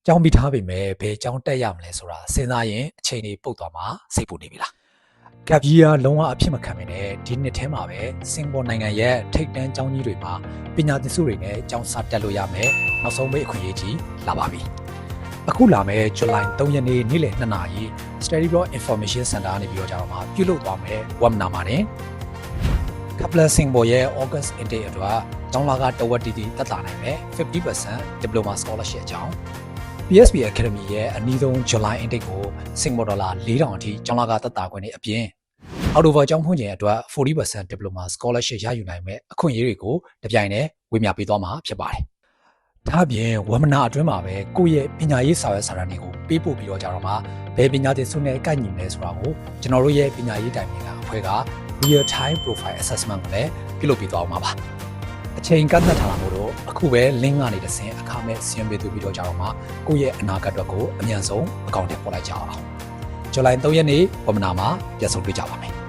ကျောင်းပြီးထားပေမဲ့ဘယ်ကျောင်းတက်ရမလဲဆိုတာစဉ်းစားရင်အချိန်တွေပုတ်သွားမှာစိတ်ပူနေပြီလား။ Gap year လုံးဝအဖြစ်မခံမနဲ့ဒီနှစ်ထဲမှာပဲစင်ကာပူနိုင်ငံရဲ့ထိပ်တန်းကျောင်းကြီးတွေမှာပညာသင်ဆုတွေနဲ့ကျောင်းစာတက်လို့ရမယ်နောက်ဆုံးပိတ်အခွင့်အရေးကြီးလာပါပြီ။အခုလာမယ့်ဇူလိုင်3ရက်နေ့နေ့လယ်2နာရီ Study Abroad Information Center ကနေပြီးတော့ကြတော့မှာပြုလုပ်သွားမယ် webinar မှာတင်Kaplan Singapore ရဲ့ August intake အတွက်ကျောင်းလာကတဝက်တီတီတက်လာနိုင်မယ် 50% Diploma Scholarship အကြောင်း PSB Academy ရဲ့အနည်းဆုံး July intake ကို Singapore dollar 4,000 အထိကျောင်းလာကတက်တာခွင့်နဲ့အပြင်အောက်တိုဘာကျောင်းဖွင့်ချိန်အတွက် 40% Diploma Scholarship ရယူနိုင်မယ်အခွင့်အရေးတွေကိုတပြိုင်တည်းဝေမျှပေးသွားမှာဖြစ်ပါတယ်။ဒါ့အပြင် webinar အတွင်းမှာပဲကိုယ့်ရဲ့ပညာရေးစာရွက်စာတမ်းတွေကိုပေးပို့ပြီးတော့ကြတော့မှဘယ်ပညာသင်ဆုနဲ့ကိုက်ညီမလဲဆိုတာကိုကျွန်တော်တို့ရဲ့ပညာရေးတိုင်ပင်ခံအဖွဲ့က real time profile assessment ကိုလည်းပြုလုပ်ပေးသွားမှာပါ။အချိန်ကန့်သတ်ထားတာမို့လို့အခုပဲ link ကနေတစ်ဆင့်အခမဲ့ဆင်းပေးသူပြီးတော့ကြတော့မှကိုယ့်ရဲ့အနာဂတ်အတွက်ကိုအမြန်ဆုံးအကောင့်ထဲပေါ်လိုက်ကြအောင်။ဇူလိုင်3ရက်နေ့ webinar မှာပြန်ဆုံတွေ့ကြပါမယ်။